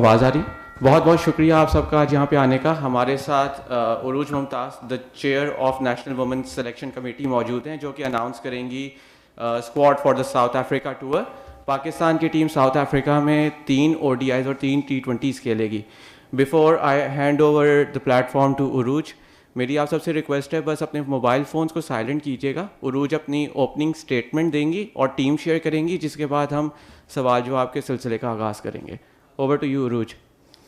آواز آ رہی؟ بہت بہت شکریہ آپ سب کا آج یہاں پہ آنے کا. ہمارے ساتھ Urooj Mumtaz the chair of national women selection committee موجود ہیں جو کہ اناؤنس کریں گی squad for the South Africa tour. Pakistan کی ٹیم ساؤتھ افریقہ میں 3 ODIs اور 3 T20s کھیلے گی. Before I hand over the platform to Urooj, میری آپ سب سے ریکویسٹ ہے بس اپنے موبائل فونس کو سائلنٹ کیجیے گا. عروج اپنی اوپننگ اسٹیٹمنٹ دیں گی اور ٹیم شیئر کریں گی, جس کے بعد ہم سوال جواب کے سلسلے کا آغاز کریں گے. Over to you Urooj.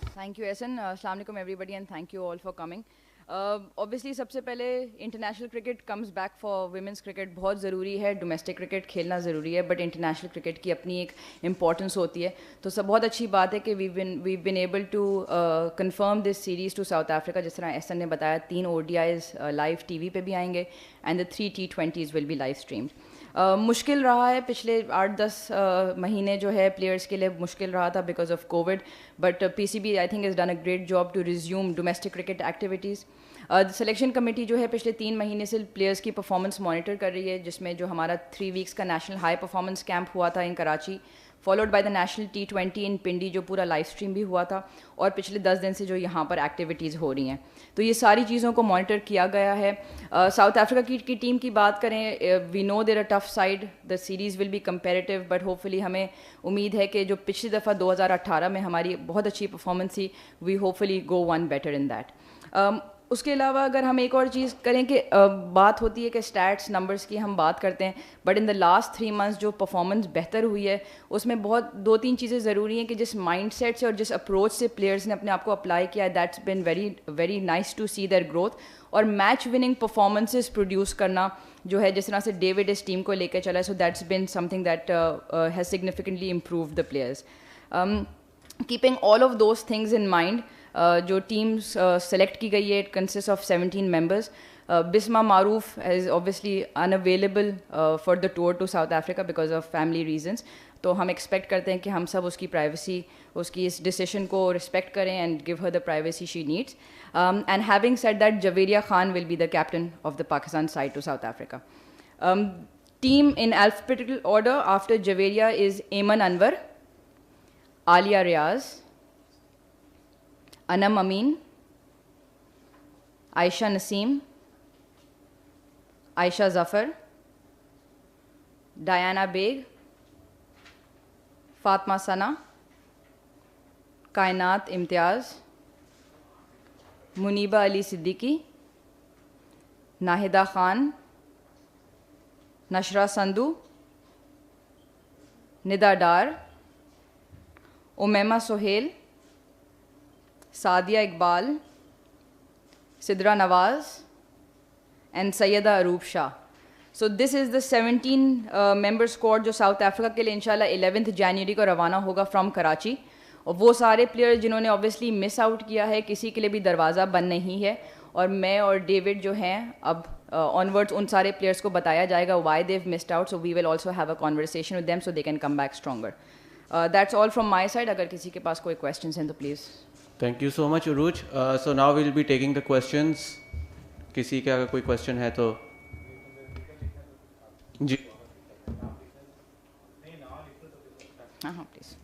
Thank you Ahsan. السلام علیکم everybody and thank you all for coming. Obviously سب سے پہلے international cricket comes back for women's cricket بہت ضروری ہے. ڈومیسٹک کرکٹ کھیلنا ضروری ہے بٹ انٹرنیشنل کرکٹ کی اپنی ایک امپورٹنس ہوتی ہے. تو سب بہت اچھی بات ہے کہ we been able to confirm this series to South Africa. جس طرح احسن نے بتایا 3 ODIs لائیو TV پہ بھی آئیں گے and the 3 T20s will be live streamed. مشکل رہا ہے پچھلے 8-10 مہینے جو ہے پلیئرس کے لیے مشکل رہا تھا because of Covid, but PCB I think is done a great job to resume domestic cricket activities. Selection committee جو ہے پچھلے 3 مہینے سے پلیئرس کی پرفارمنس مانیٹر کر رہی ہے, جس میں جو ہمارا 3 ویکس کا نیشنل ہائی پرفارمنس کیمپ ہوا تھا in Karachi, followed by the national T20 in Pindi جو پورا لائیو اسٹریم بھی ہوا تھا, اور پچھلے 10 دن سے جو یہاں پر ایکٹیویٹیز ہو رہی ہیں. تو یہ ساری چیزوں کو مانیٹر کیا گیا ہے. ساؤتھ افریقہ کی ٹیم کی بات کریں, we know they're a tough side, the series will be competitive, but hopefully ہمیں امید ہے کہ جو پچھلی دفعہ 2018 میں ہماری بہت اچھی پرفارمنس تھی, we hopefully go one better in that. اس کے علاوہ اگر ہم ایک اور چیز کریں کہ بات ہوتی ہے کہ اسٹیٹس نمبرس کی ہم بات کرتے ہیں, but in the last 3 months جو پرفارمنس بہتر ہوئی ہے اس میں بہت 2-3 چیزیں ضروری ہیں کہ جس مائنڈ سیٹ سے اور جس اپروچ سے پلیئرس نے اپنے آپ کو اپلائی کیا ہے, that's been very nice to see their growth. اور میچ وننگ پرفارمنسز پروڈیوس کرنا جو ہے, جس طرح سے ڈیوڈ اس ٹیم کو لے کے چلا ہے, so that's been something that has significantly improved the players. Keeping all of those things in mind, جو ٹیمس سلیکٹ کی گئی ہے it consist of 17 members. Bismah Maroof is obviously unavailable for the tour to South Africa because of family reasons. تو ہم expect کرتے ہیں کہ ہم سب اس کی پرائیویسی, اس کی اس ڈیسیشن کو رسپیکٹ کریں and give her the privacy she needs. And having said that Javeria Khan will be the captain of the Pakistan side to South Africa. Team in alphabetical order after Javeria is Aiman Anwar, Aliya Riaz, Anam Amin, Ayesha Naseem, Ayesha Zafar, Diana Baig, Fatima Sana, Kainat Imtiaz, Muneeba Ali Siddiqui, Nahida Khan, Nashra Sandhu, Nida Dar, Omaima Sohail, Sadia Iqbal, Sidra Nawaz and Syeda Arup Shah. So this is the 17 member squad جو South Africa کے لیے انشاءاللہ 11 جنوری کو روانہ ہوگا from Karachi. اور وہ سارے پلیئر جنہوں نے اوبیسلی مس آؤٹ کیا ہے, کسی کے لیے بھی دروازہ بند نہیں ہے, اور میں اور ڈیوڈ جو ہیں اب آنورڈس ان سارے پلیئرس کو بتایا جائے گا why they've missed out, so we will also have a conversation with them so they can come back stronger. That's all from my side. اگر کسی کے پاس کوئی کویشچنس ہیں تو please. Thank you so much Urooj. So now we'll be taking the questions. کسی کا اگر کوئی کویشچن ہے تو جی. ہاں ہاں پلیز.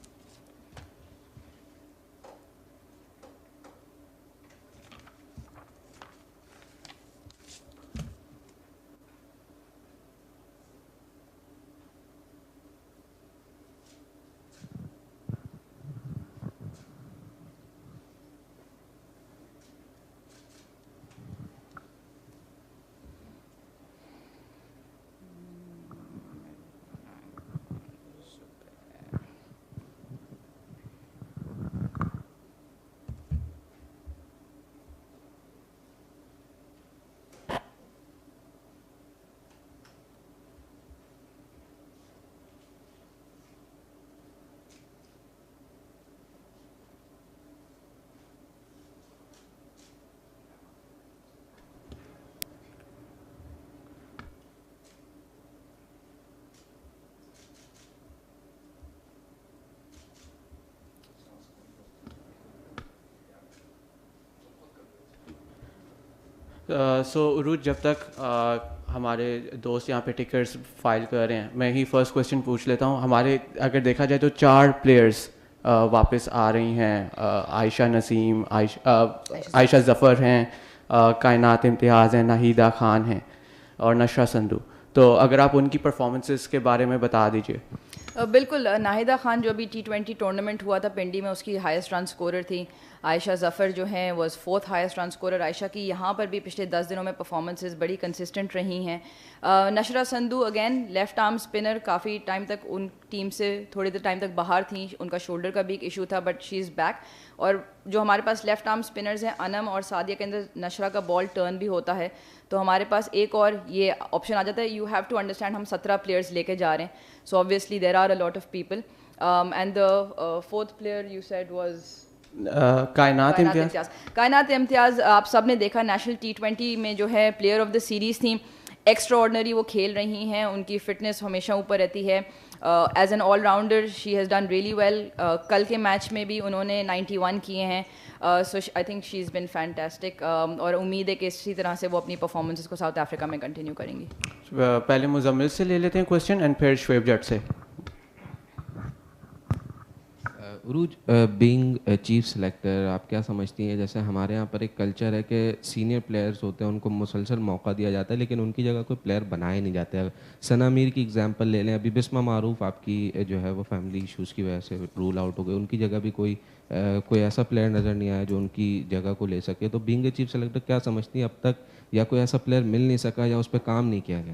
سو عروج, جب تک ہمارے دوست یہاں پہ ٹکٹس فائل کر رہے ہیں, میں ہی فرسٹ کویشچن پوچھ لیتا ہوں. ہمارے اگر دیکھا جائے تو 4 پلیئرس واپس آ رہی ہیں. عائشہ نسیم, عائشہ ظفر ہیں, کائنات امتیاز ہیں, ناہیدہ خان ہیں اور نشرہ سندھو. تو اگر آپ ان کی پرفارمنسز کے بارے میں بتا دیجیے. بالکل, ناہیدہ خان جو ابھی T20 ٹورنامنٹ ہوا تھا پنڈی میں, اس کی ہائیسٹ رن اسکورر تھی. عائشہ ظفر جو ہیں was 4th highest run scorer. Ayesha کی یہاں پر بھی پچھلے 10 دنوں میں پرفارمنسز بڑی کنسسٹنٹ رہی ہیں. Nashra Sandhu again left arm spinner, کافی ٹائم تک ان ٹیم سے تھوڑی دیر ٹائم تک باہر تھیں, ان کا شولڈر کا بھی ایک ایشو تھا, بٹ شی از بیک. اور جو ہمارے پاس لیفٹ آرم اسپنرز ہیں انم اور سعدیہ کے اندر نشرہ کا بال ٹرن بھی ہوتا ہے, تو ہمارے پاس ایک اور یہ آپشن آ جاتا ہے. یو ہیو ٹو انڈرسٹینڈ ہم 17 پلیئرس لے کے جا رہے ہیں, سو obviously there are a lot of people. And the fourth player you said was کائنات امتیاز. کائنات امتیاز آپ سب نے دیکھا نیشنل T20 میں جو ہے پلیئر آف دا سیریز تھیں, ایکسٹرا آرڈنری وہ کھیل رہی ہیں, ان کی فٹنس ہمیشہ اوپر رہتی ہے. As an all rounder she has done really well. کل کے میچ میں بھی انہوں نے 91 کیے ہیں, سو I think she is bin fantastic, اور امید ہے کہ اسی طرح سے وہ اپنی پرفارمنسز کو ساؤتھ افریقہ میں کنٹینیو کریں گی. پہلے مزمل سے لے لیتے ہیں کویشچن اینڈ پھر شعیب جٹ سے. عروج, بینگ چیف سلیکٹر, آپ کیا سمجھتی ہیں, جیسے ہمارے یہاں پر ایک کلچر ہے کہ سینئر پلیئرس ہوتے ہیں ان کو مسلسل موقع دیا جاتا ہے لیکن ان کی جگہ کوئی پلیئر بنائے نہیں جاتے. ثنا میر کی ایگزامپل لے لیں, ابھی بسمہ معروف آپ کی جو ہے وہ فیملی ایشوز کی وجہ سے رول آؤٹ ہو گئے, ان کی جگہ بھی کوئی ایسا پلیئر نظر نہیں آیا جو ان کی جگہ کو لے سکے. تو بینگ اے چیف سلیکٹر کیا سمجھتی ہیں اب تک یا کوئی ایسا پلیئر مل نہیں سکا یا اس پہ کام نہیں کیا گیا؟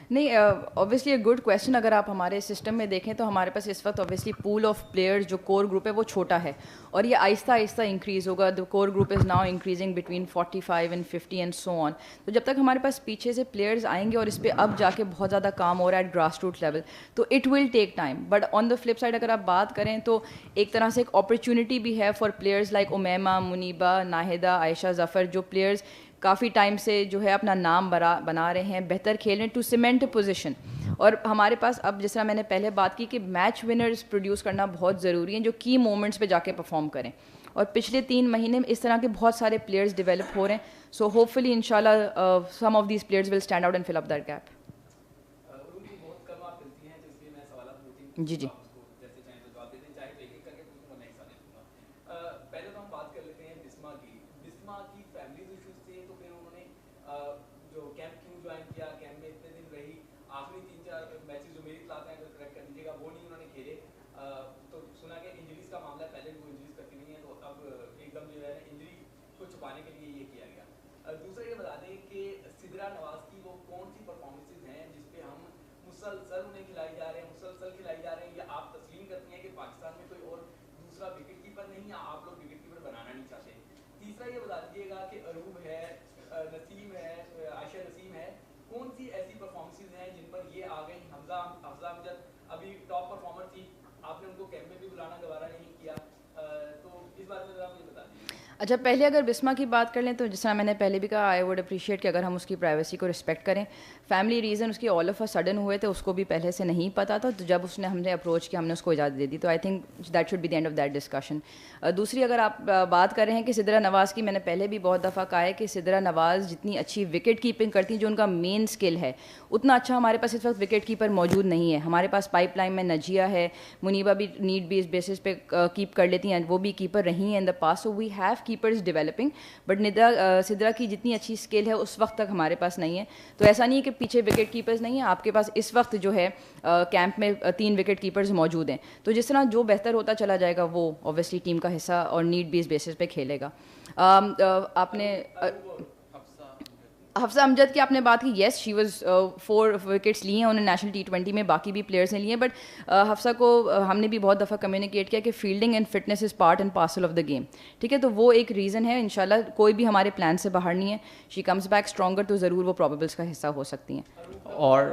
نہیں, اوبیسلی اے گڈ کویشچن. اگر آپ ہمارے سسٹم میں دیکھیں تو ہمارے پاس اس وقت اوبیسلی پول آف پلیئرز جو کور گروپ ہے وہ چھوٹا ہے, اور یہ آہستہ آہستہ انکریز ہوگا. The core group is now increasing between 45 and 50 and so on. تو جب تک ہمارے پاس پیچھے سے پلیئرز آئیں گے, اور اس پہ اب جا کے بہت زیادہ کام ہو رہا ہے ایٹ گراس روٹ لیول, تو it will take time. But on the flip side اگر آپ بات کریں تو ایک طرح سے ایک اپرچونیٹی بھی ہے for players like Omaima, Muneeba, Nahida, Ayesha Zafar, جو پلیئرز کافی ٹائم سے جو ہے اپنا نام بنا رہے ہیں, بہتر کھیل رہے ہیں ٹو سیمنٹ اے پوزیشن. اور ہمارے پاس اب جس طرح میں نے پہلے بات کی کہ میچ ونرز پروڈیوس کرنا بہت ضروری ہیں جو کی مومنٹس پہ جا کے پرفارم کریں, اور پچھلے 3 مہینے میں اس طرح کے بہت سارے پلیئرز ڈیولپ ہو رہے ہیں. سو ہوپ فلی ان شاء اللہ some of these players will stand out and fill up that gap. جی جی اچھا, پہلے اگر بسمہ کی بات کر لیں تو جس طرح میں نے پہلے بھی کہا, آئی ووڈ اپریشیٹ کہ اگر ہم اس کی پرائیویسی کو رسپیکٹ کریں. فیملی ریزن اس کی آل آف اے سڈن ہوئے تھے, اس کو بھی پہلے سے نہیں پتا تھا, تو جب اس نے ہم نے اپروچ کیا ہم نے اس کو اجازت دے دی. تو I think that should be the end of that discussion. دوسری اگر آپ بات کر رہے ہیں کہ سدرا نواز کی, میں نے پہلے بھی بہت دفعہ کہا ہے کہ سدرا نواز جتنی اچھی وکٹ کیپنگ کرتی ہیں جو ان کا مین اسکل ہے, اتنا اچھا ہمارے پاس اس وقت وکٹ کیپر موجود نہیں ہے. ہمارے پاس پائپ لائن میں نجیہ ہے, منیبہ بھی نیڈ بیس بیسس پہ کیپ کر لیتی ہیں, وہ بھی کیپر رہی ہیں in the past. So we have keepers developing, but Sidra کی جتنی اچھی اسکل ہے اس وقت تک ہمارے پاس نہیں ہے. تو ایسا نہیں ہے کہ پیچھے وکٹ کیپرز نہیں ہیں, آپ کے پاس اس وقت جو ہے کیمپ میں 3 وکٹ کیپرز موجود ہیں. تو جس طرح جو بہتر ہوتا چلا جائے گا وہ اوبیسلی ٹیم کا حصہ اور نیڈ بیس بیسس پہ کھیلے گا. آپ نے حفصہ امجد کی آپ نے بات کی, یس شی واز 4 وکٹس لی ہیں انہوں نے نیشنل T20 میں, باقی بھی پلیئرس نے لیے ہیں. بٹ حفصہ کو ہم نے بھی بہت دفعہ کمیونیکیٹ کیا کہ fielding and fitness is part and parcel of the game. ٹھیک ہے, تو وہ ایک ریزن ہے. انشاءاللہ کوئی بھی ہمارے پلان سے باہر نہیں ہے. شی کمز بیک اسٹرانگر, تو ضرور وہ پروبیبلس کا حصہ ہو سکتی ہیں. اور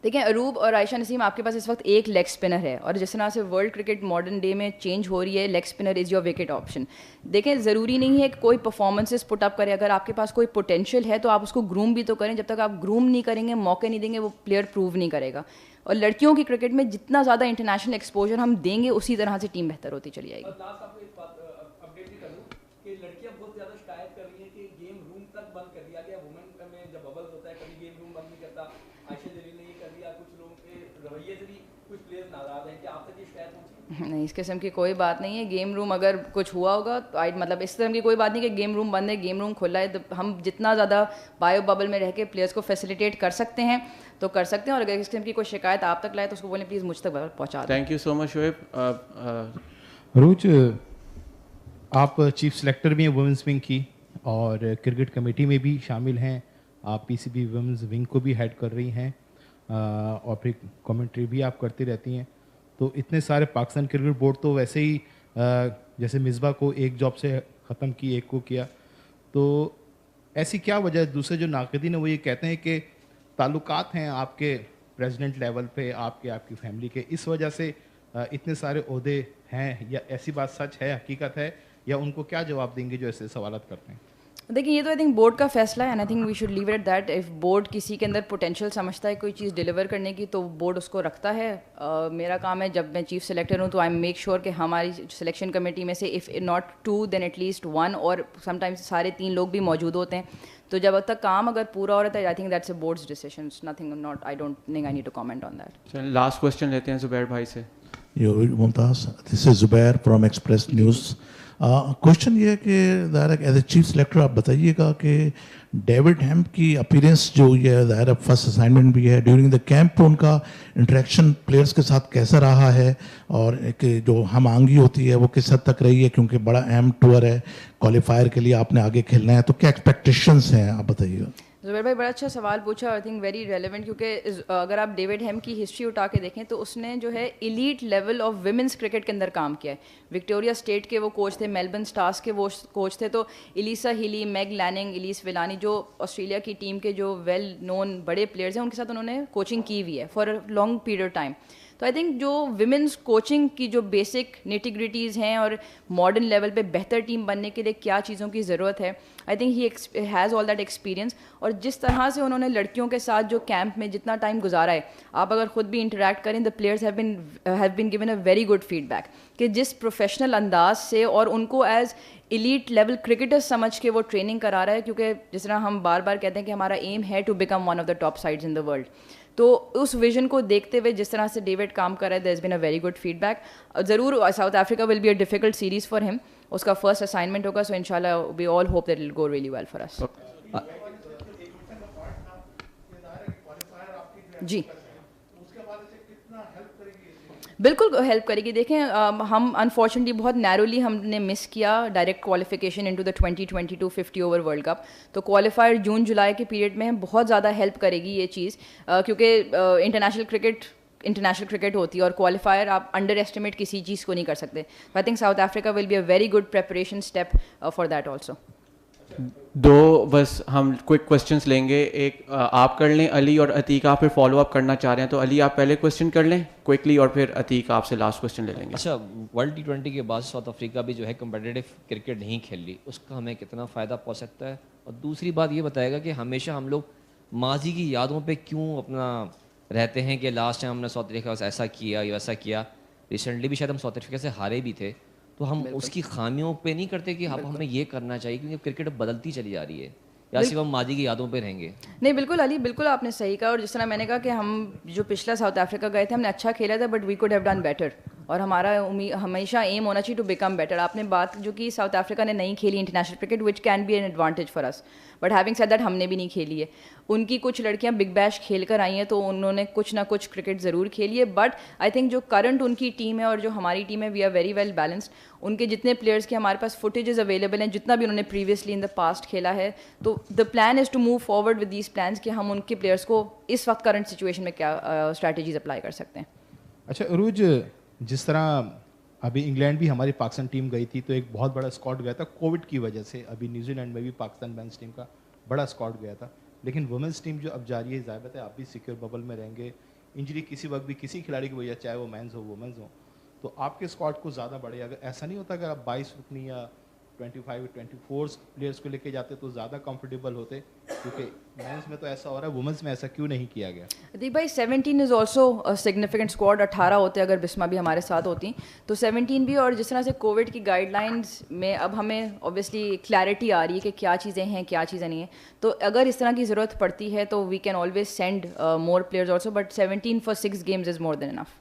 دیکھیں, عروب اور عائشہ نسیم آپ کے پاس اس وقت ایک لیگ اسپنر ہے, اور جس طرح سے ورلڈ کرکٹ ماڈرن ڈے میں چینج ہو رہی ہے, leg spinner is your wicket option. دیکھیں, ضروری نہیں ہے کہ کوئی پرفارمنسز پٹ اپ کرے. اگر آپ کے پاس کوئی پوٹینشیل ہے تو آپ اس کو گروم بھی تو کریں. جب تک آپ گروم نہیں کریں گے, موقع نہیں دیں گے, وہ پلیئر پروو نہیں کرے گا. اور لڑکیوں کی کرکٹ میں جتنا زیادہ انٹرنیشنل ایکسپوجر ہم دیں گے, اسی طرح سے ٹیم بہتر ہوتی چلی جائے گی. نہیں, اس قسم کی کوئی بات نہیں ہے. گیم روم اگر کچھ ہوا ہوگا تو مطلب اس قسم کی کوئی بات نہیں کہ گیم روم بند ہے, گیم روم کھلا ہے. ہم جتنا زیادہ بایو ببل میں رہ کے پلیئرس کو فیسیلیٹیٹ کر سکتے ہیں تو کر سکتے ہیں, اور اگر اس قسم کی کوئی شکایت آپ تک لائے تو اس کو بولیں پلیز مجھ تک پہنچا دیں. تھینک یو سو مچ شعیب. عروج, آپ چیف سلیکٹر بھی ہیں وومنس ونگ کی اور کرکٹ کمیٹی میں بھی شامل ہیں, آپ پی سی بی وومنس ونگ کو بھی ہیڈ کر رہی ہیں اور پھر کمنٹری بھی آپ کرتی رہتی ہیں. تو اتنے سارے پاکستان کرکٹ بورڈ تو ویسے ہی جیسے مصباح کو ایک جاب سے ختم کی, ایک کو کیا, تو ایسی کیا وجہ ہے؟ دوسرے جو ناقدین ہیں وہ یہ کہتے ہیں کہ تعلقات ہیں آپ کے پریزیڈنٹ لیول پہ آپ کی فیملی کے, اس وجہ سے اتنے سارے عہدے ہیں, یا ایسی بات سچ ہے, حقیقت ہے, یا ان کو کیا جواب دیں گے جو ایسے سوالات کرتے ہیں؟ دیکھیں یہ تو آئی تھنک بورڈ کا فیصلہ ہے, and I think we should leave it at that. If board کسی کے اندر پوٹینشیل سمجھتا ہے کوئی چیز ڈیلیور کرنے کی تو بورڈ اس کو رکھتا ہے. میرا کام ہے جب میں چیف سلیکٹر ہوں تو آئی میک شیور کہ ہماری سلیکشن کمیٹی میں سے if not 2 then at least 1 اور سم ٹائمز سارے 3 لوگ بھی موجود ہوتے ہیں. تو جب تک کام اگر پورا ہو رہا ہے I think that's a board's decision, nothing not, I don't think I need to comment on that. Last question لیتے ہیں زبیر بھائی سے. Mumtaz, this is Zubair from Express News. Question یہ ہے کہ ظاہر ہے ایز اے چیف سلیکٹر آپ بتائیے گا کہ ڈیوڈ ہیمپ کی اپیرنس جو یہ ظاہر ہے فرسٹ اسائنمنٹ بھی ہے, ڈیورنگ دا کیمپ ان کا انٹریکشن پلیئرس کے ساتھ کیسا رہا ہے, اور ایک جو ہم آہنگی ہوتی ہے وہ کس حد تک رہی ہے, کیونکہ بڑا اہم ٹور ہے, کوالیفائر کے لیے آپ نے آگے کھیلنا ہے, تو کیا ایکسپیکٹیشنس ہیں آپ بتائیے گا. زبیر بھائی بڑا اچھا سوال پوچھا, آئی تھنک ویری ریلیونٹ, کیونکہ اگر آپ ڈیوڈ ہیم کی ہسٹری اٹھا کے دیکھیں تو اس نے جو ہے elite level of women's cricket کے اندر کام کیا ہے. وکٹوریا اسٹیٹ کے وہ کوچ تھے, میلبرن اسٹارس کے وہ کوچ تھے, تو الیسا ہیلی, میگ لیننگ, الیس ویلانی جو آسٹریلیا کی ٹیم کے جو ویل نون بڑے پلیئرز ہیں ان کے ساتھ انہوں نے کوچنگ کی ہوئی ہے for a long period of time. تو آئی تھنک جو ویمنس کوچنگ کی جو بیسک نیٹی گریٹیز ہیں اور ماڈرن لیول پہ بہتر ٹیم بننے کے لیے کیا چیزوں کی ضرورت ہے, I think he has all that experience. اور جس طرح سے انہوں نے لڑکیوں کے ساتھ جو کیمپ میں جتنا ٹائم گزارا ہے, آپ اگر خود بھی انٹریکٹ کریں, the players have been given a very good feedback کہ جس پروفیشنل انداز سے اور ان کو ایز ایلیٹ لیول کرکٹر سمجھ کے وہ ٹریننگ کرا رہا ہے, کیونکہ جس طرح ہم بار بار کہتے ہیں کہ ہمارا ایم ہے to become one of the top sides in the world. تو اس ویژن کو دیکھتے ہوئے جس طرح سے ڈیوڈ کام کر رہا ہے, there has been a very good feedback. ضرور South Africa will be a difficult series for ہم, اس کا فرسٹ اسائنمنٹ ہوگا, سو ان شاء اللہ we all hope that it will go really well for us. جی بالکل ہیلپ کرے گی. دیکھیں ہم انفارچونیٹلی بہت نیرولی ہم نے مس کیا direct qualification into the 2022 50 over world cup. تو کوالیفائر جون جولائی کے پیریڈ میں بہت زیادہ ہیلپ کرے گی یہ چیز, کیونکہ انٹرنیشنل کرکٹ ہوتی ہے اور کوالیفائر آپ انڈر ایسٹیمیٹ کسی چیز کو نہیں کر سکتے. I think South Africa will be a very good preparation step for that also. 2 بس ہم کوئک کوسچنس لیں گے, ایک آپ کر لیں علی, اور عتیق آپ پھر فالو اپ کرنا چاہ رہے ہیں تو علی آپ پہلے کوسچن کر لیں کوئکلی, اور پھر عتیق آپ سے لاسٹ کوسچن لے لیں گے. اچھا, ورلڈ T20 کے بعد ساؤتھ افریقہ بھی جو ہے کمپٹیٹیو کرکٹ نہیں کھیل لی, اس کا ہمیں کتنا فائدہ پہنچ سکتا ہے؟ اور دوسری بات یہ بتائے گا کہ ہمیشہ ہم لوگ ماضی کی یادوں پہ کیوں اپنا رہتے ہیں کہ لاسٹ ٹائم ہم نے ساؤتھ افریقہ سے ایسا کیا یا ویسا کیا. ریسنٹلی بھی شاید ہم ساؤتھ افریقہ سے ہارے بھی تھے, تو ہم اس کی خامیوں پہ نہیں کرتے کہ اب ہمیں یہ کرنا چاہیے, کیونکہ کرکٹ بدلتی چلی جا رہی ہے, یا صرف ہم ماضی کی یادوں پہ رہیں گے؟ نہیں بالکل علی, بالکل آپ نے صحیح کہا. اور جس طرح میں نے کہا کہ ہم جو پچھلا ساؤتھ افریقہ گئے تھے ہم نے اچھا کھیلا تھا, but we could have done better, اور ہمارا ہمیشہ ایم ہونا چاہیے ٹو بیکم بیٹر. آپ نے بات جو کہ ساؤتھ افریقہ نے نہیں کھیلی international cricket, which can be an advantage for us, but having said that ہم نے بھی نہیں کھیلی ہے. ان کی کچھ لڑکیاں بگ بیش کھیل کر آئی ہیں تو انہوں نے کچھ نہ کچھ کرکٹ ضرور کھیلی ہے, بٹ آئی تھنک جو کرنٹ ان کی ٹیم ہے اور جو ہماری ٹیم ہے, we are very well balanced. ان کے جتنے پلیئرس کے ہمارے پاس فوٹیجز اویلیبل ہیں, جتنا بھی انہوں نے پریویسلی ان دا پاسٹ کھیلا ہے, تو the plan is to move forward with these plans کہ ہم ان کے پلیئرس کو اس وقت کرنٹ سچویشن میں کیا اسٹریٹجیز اپلائی کر سکتے ہیں. اچھا عروج, جس طرح ابھی انگلینڈ بھی ہماری پاکستان ٹیم گئی تھی تو ایک بہت بڑا اسکواڈ گیا تھا کووڈ کی وجہ سے. ابھی نیوزی لینڈ میں بھی پاکستان مینس ٹیم کا بڑا اسکواڈ گیا تھا, لیکن وومنس ٹیم جو اب جاری ہے, ظاہر ہے آپ بھی سیکیور ببل میں رہیں گے, انجری کسی وقت بھی کسی کھلاڑی کی وجہ, چاہے وہ مینز ہو وومنز ہو, تو آپ کے اسکواڈ کو زیادہ بڑھے. اگر ایسا نہیں ہوتا, اگر آپ 22 رکنی یا 25-24 پلیئرس کو لے کے جاتے تو زیادہ کمفرٹیبل ہوتے, کیونکہ مینس میں تو ایسا ہو رہا ہے, وومنس میں ایسا کیوں نہیں کیا گیا؟ دیکھ بھائی 17 از آلسو سگنیفیکنٹ اسکواڈ, 18 ہوتے اگر بسما بھی ہمارے ساتھ ہوتی تو 17 بھی. اور جس طرح سے کووڈ کی گائیڈ لائنس میں اب ہمیں اوبیسلی کلیئرٹی آ رہی ہے کہ کیا چیزیں ہیں کیا چیزیں نہیں ہیں, تو اگر اس طرح کی ضرورت پڑتی ہے تو we can always send more players also, but 17 for 6 games is more than enough.